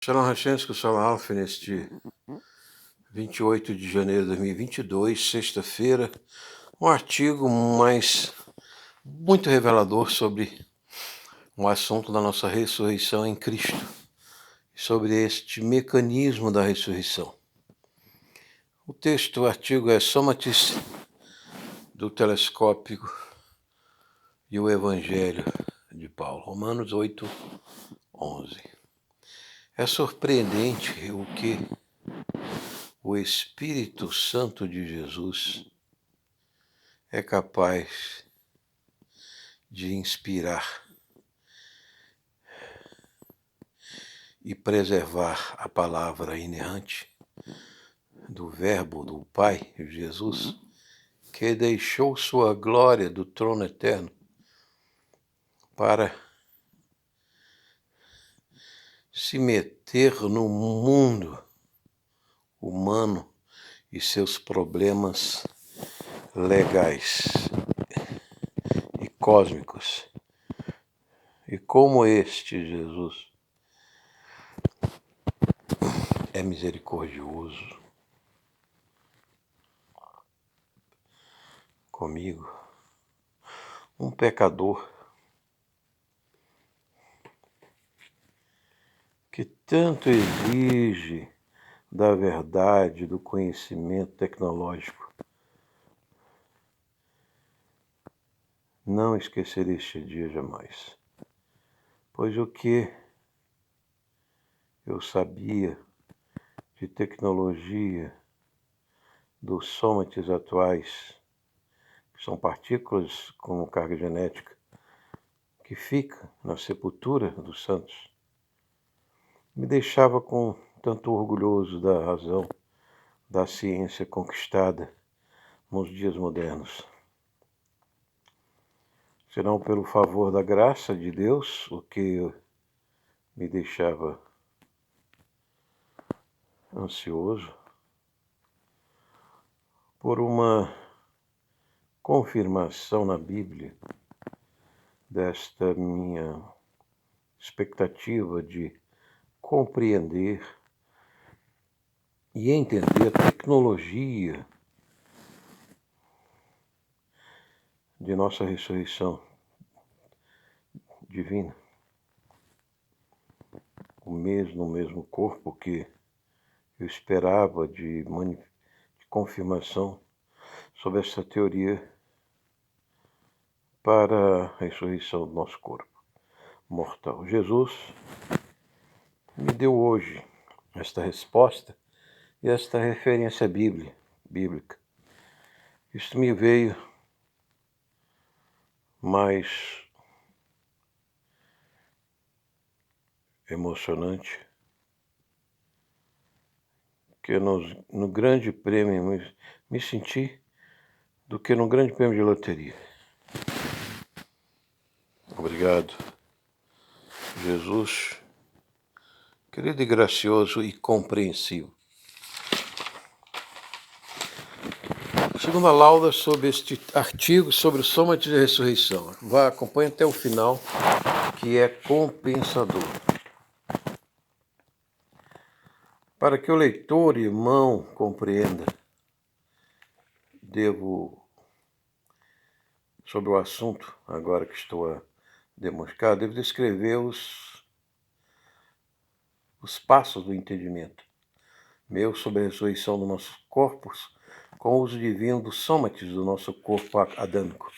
Shalom Hashem, Shalom Alf, neste 28 de janeiro de 2022, sexta-feira, um artigo muito revelador sobre um assunto da nossa ressurreição em Cristo, sobre este mecanismo da ressurreição. O artigo é Somatis do Telescópio e o Evangelho de Paulo, Romanos 8, 11. É surpreendente o que o Espírito Santo de Jesus é capaz de inspirar e preservar a palavra inerrante do Verbo do Pai, Jesus, que deixou sua glória do trono eterno para se meter no mundo humano e seus problemas legais e cósmicos. E como este Jesus é misericordioso comigo, um pecador que tanto exige da verdade, do conhecimento tecnológico. Não esquecerei este dia jamais, pois o que eu sabia de tecnologia dos sômates atuais, que são partículas com carga genética, que fica na sepultura dos santos, me deixava com tanto orgulhoso da razão da ciência conquistada nos dias modernos. Senão pelo favor da graça de Deus, o que me deixava ansioso por uma confirmação na Bíblia desta minha expectativa de compreender e entender a tecnologia de nossa ressurreição divina. No mesmo corpo que eu esperava de confirmação sobre essa teoria para a ressurreição do nosso corpo mortal. Jesus me deu hoje esta resposta e esta referência bíblica. Isto me veio mais emocionante que no grande prêmio, me senti do que no grande prêmio de loteria. Obrigado, Jesus, querido e gracioso e compreensivo. Segunda lauda sobre este artigo sobre o sômates de ressurreição. Acompanhe até o final, que é compensador. Para que o leitor e irmão compreenda, sobre o assunto, agora que estou a demonstrar, devo descrever os passos do entendimento meu sobre a ressurreição dos nossos corpos com o uso divino dos sômates do nosso corpo adâmico.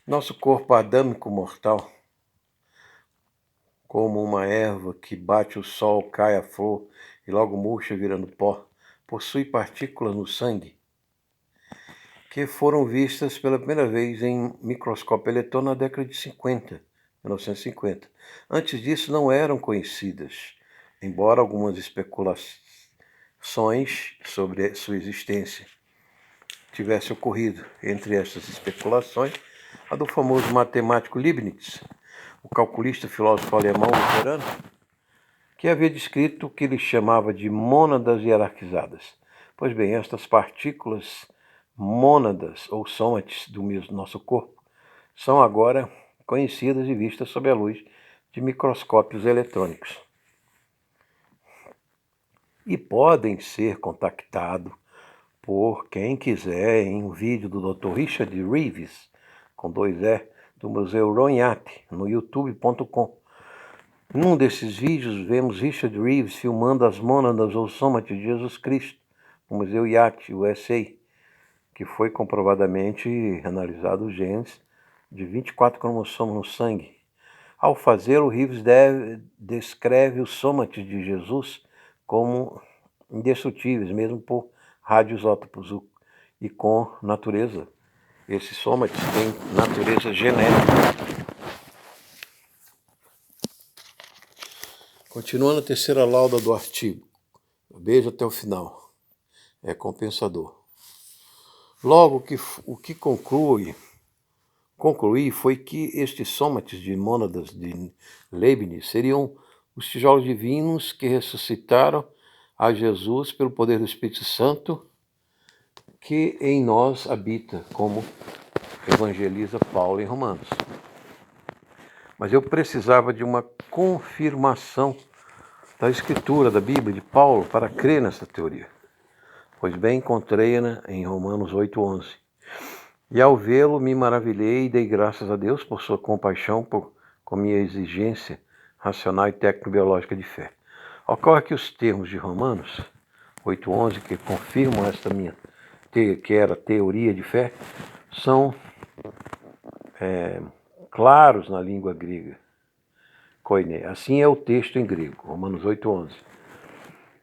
Nosso corpo adâmico mortal, como uma erva que bate o sol, cai a flor e logo murcha virando pó, possui partículas no sangue que foram vistas pela primeira vez em microscópio eletrônico na década de 1950. Antes disso não eram conhecidas, embora algumas especulações sobre sua existência tivessem ocorrido. Entre estas especulações, a do famoso matemático Leibniz, o calculista filósofo alemão luterano, que havia descrito o que ele chamava de mônadas hierarquizadas. Pois bem, estas partículas mônadas ou sômates do nosso corpo são agora conhecidas e vistas sob a luz de microscópios eletrônicos. e podem ser contactados por quem quiser em um vídeo do Dr. Richard Reeves, com 2E, do Museu Ronyatt, no youtube.com. Num desses vídeos, vemos Richard Reeves filmando as mônadas ou sômates de Jesus Cristo, no Museu Yacht, USA, que foi comprovadamente analisado os genes de 24 cromossomos no sangue. Ao fazê-lo, Reeves descreve os sômates de Jesus como indestrutíveis, mesmo por radioisótopos e com natureza. Esses sômates têm natureza genética. Continuando a terceira lauda do artigo. Veja até o final. É compensador. Logo, o que concluí foi que estes sômates de mônadas de Leibniz seriam os tijolos divinos que ressuscitaram a Jesus pelo poder do Espírito Santo que em nós habita, como evangeliza Paulo em Romanos. Mas eu precisava de uma confirmação da Escritura, da Bíblia, de Paulo, para crer nessa teoria. Pois bem, encontrei-na em Romanos 8:11. E ao vê-lo, me maravilhei e dei graças a Deus por sua compaixão com minha exigência racional e técnico-biológica de fé. Ocorre que os termos de Romanos 8:11, que confirmam esta minha, que era teoria de fé, são claros na língua grega. Koine. Assim é o texto em grego, Romanos 8:11.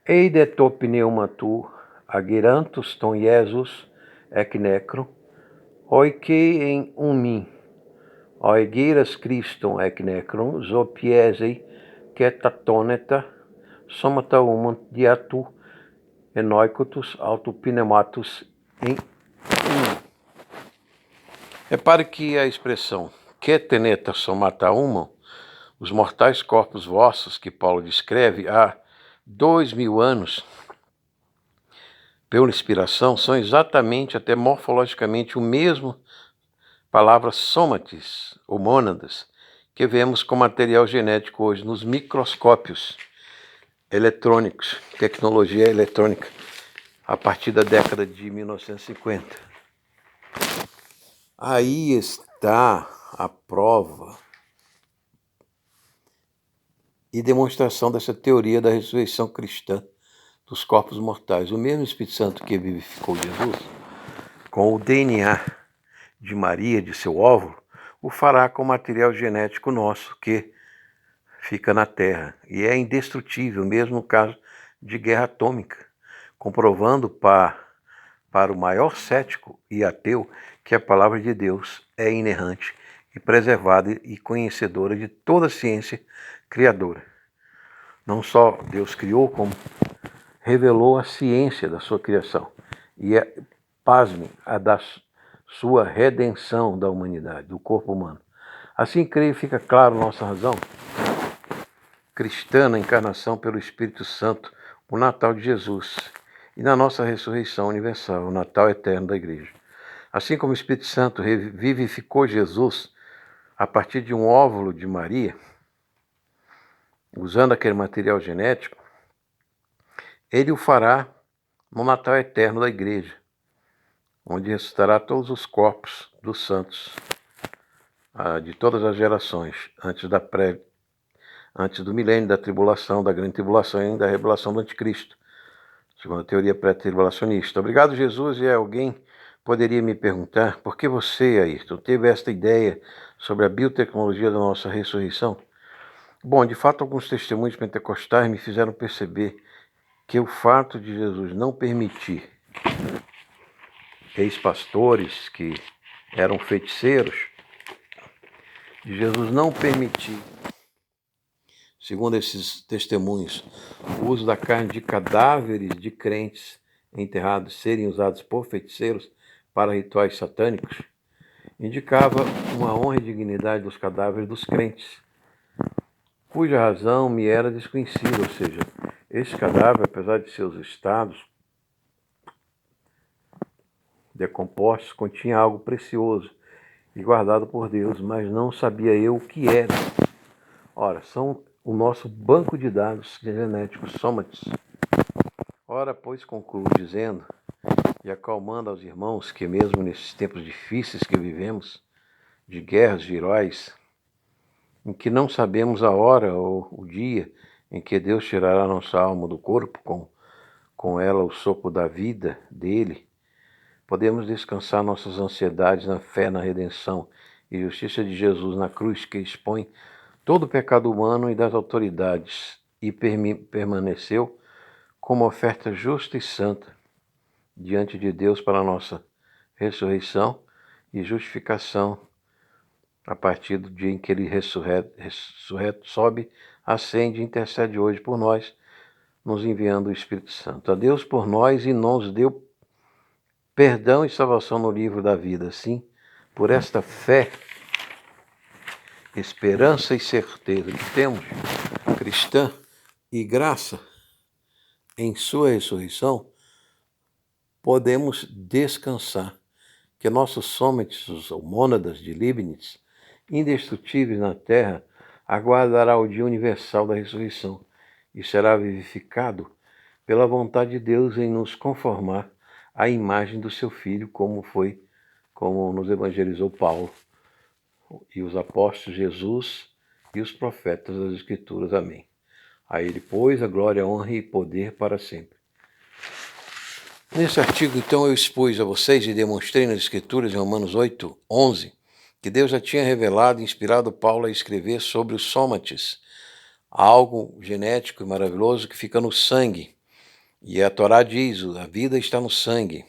Eide to pneumatu agerantus ton Jesus ek necron, oike em min, oigeras Christon ek necron, zopiesei ketatoneta, somata humant diatu enoicotus autopneumatus em Repare que a expressão keteneta somata humam, os mortais corpos vossos que Paulo descreve há 2000 anos, pela inspiração, são exatamente, até morfologicamente, o mesmo palavra sômates, ou mônadas, que vemos com material genético hoje nos microscópios eletrônicos, tecnologia eletrônica, a partir da década de 1950. Aí está a prova e demonstração dessa teoria da ressurreição cristã dos corpos mortais. O mesmo Espírito Santo que vivificou Jesus, com o DNA de Maria, de seu óvulo, o fará com o material genético nosso, que fica na Terra, e é indestrutível, mesmo no caso de guerra atômica, comprovando para o maior cético e ateu que a palavra de Deus é inerrante e preservada e conhecedora de toda a ciência criadora. Não só Deus criou, como revelou a ciência da sua criação e, pasme, a da sua redenção da humanidade, do corpo humano. Assim, creio, fica claro nossa razão cristã na encarnação pelo Espírito Santo, o Natal de Jesus, e na nossa ressurreição universal, o Natal eterno da Igreja. Assim como o Espírito Santo vivificou Jesus a partir de um óvulo de Maria, usando aquele material genético, ele o fará no Natal eterno da Igreja, onde ressuscitará todos os corpos dos santos de todas as gerações, antes do milênio, da tribulação, da grande tribulação e da revelação do anticristo, segundo a teoria pré-tribulacionista. Obrigado, Jesus. E alguém poderia me perguntar, por que você, Ayrton, teve esta ideia sobre a biotecnologia da nossa ressurreição? Bom, de fato, alguns testemunhos pentecostais me fizeram perceber que o fato de Jesus não permitir ex-pastores que eram feiticeiros, de Jesus não permitir, segundo esses testemunhos, o uso da carne de cadáveres de crentes enterrados serem usados por feiticeiros para rituais satânicos, indicava uma honra e dignidade dos cadáveres dos crentes, cuja razão me era desconhecida, ou seja, esse cadáver, apesar de seus estados decompostos, continha algo precioso e guardado por Deus, mas não sabia eu o que era. Ora, são o nosso banco de dados genéticos, sômates, Ora, pois, concluo dizendo, e acalmando aos irmãos, que mesmo nesses tempos difíceis que vivemos, de guerras virais, em que não sabemos a hora ou o dia em que Deus tirará nossa alma do corpo, com ela o sopro da vida dele, podemos descansar nossas ansiedades na fé na redenção e justiça de Jesus na cruz, que expõe todo o pecado humano e das autoridades, e permaneceu como oferta justa e santa diante de Deus para a nossa ressurreição e justificação a partir do dia em que ele ressurreto sobe, ascende e intercede hoje por nós, nos enviando o Espírito Santo. A Deus por nós e nos deu perdão e salvação no livro da vida. Sim, por esta fé, esperança e certeza que temos, cristã, e graça em sua ressurreição, podemos descansar que nossos sômatos, ou mônadas de Leibniz, indestrutíveis na terra, aguardará o dia universal da ressurreição e será vivificado pela vontade de Deus em nos conformar à imagem do seu Filho, como nos evangelizou Paulo e os apóstolos, Jesus e os profetas das Escrituras. Amém. A ele, pois, a glória, a honra e poder para sempre. Nesse artigo, então, eu expus a vocês e demonstrei nas Escrituras, em Romanos 8:11, que Deus já tinha revelado e inspirado Paulo a escrever sobre os sômates, algo genético e maravilhoso que fica no sangue. E a Torá diz, a vida está no sangue,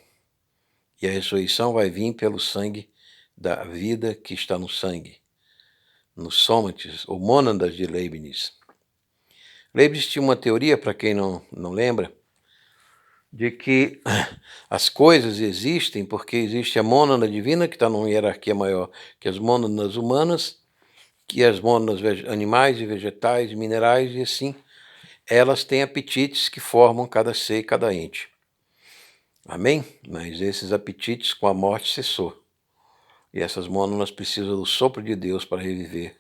e a ressurreição vai vir pelo sangue da vida que está no sangue, nos sômates, ou mônadas de Leibniz. Leibniz tinha uma teoria, para quem não lembra, de que as coisas existem porque existe a mônada divina, que está numa hierarquia maior que as mônadas humanas, que as mônadas animais e vegetais, minerais, e assim, elas têm apetites que formam cada ser e cada ente. Amém? Mas esses apetites com a morte cessou. E essas mônadas precisam do sopro de Deus para reviver.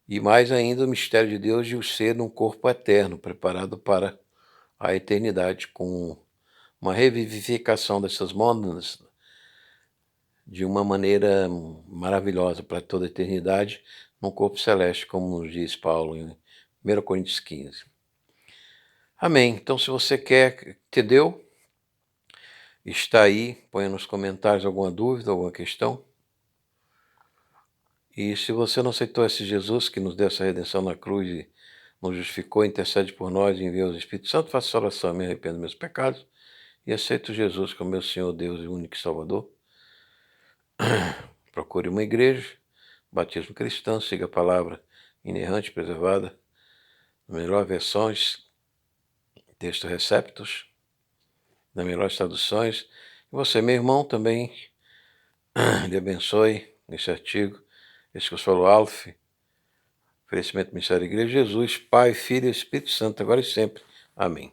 E mais ainda o mistério de Deus de o ser num corpo eterno, preparado para a eternidade, com uma revivificação dessas mônadas de uma maneira maravilhosa para toda a eternidade, num corpo celeste, como nos diz Paulo em 1 Coríntios 15. Amém. Então, se você quer, entendeu? Está aí, põe nos comentários alguma dúvida, alguma questão. E se você não aceitou esse Jesus que nos deu essa redenção na cruz e nos justificou, intercede por nós e envia o Espírito Santo, faça essa oração, me arrependo dos meus pecados e aceito Jesus como meu Senhor, Deus e único Salvador. Procure uma igreja, batismo cristão, siga a palavra inerrante, preservada, melhores versões, texto receptos, nas melhores traduções. E você, meu irmão, também, lhe abençoe nesse artigo. Esse que eu sou o Alf, oferecimento do Ministério da Igreja de Jesus, Pai, Filho e Espírito Santo, agora e sempre. Amém.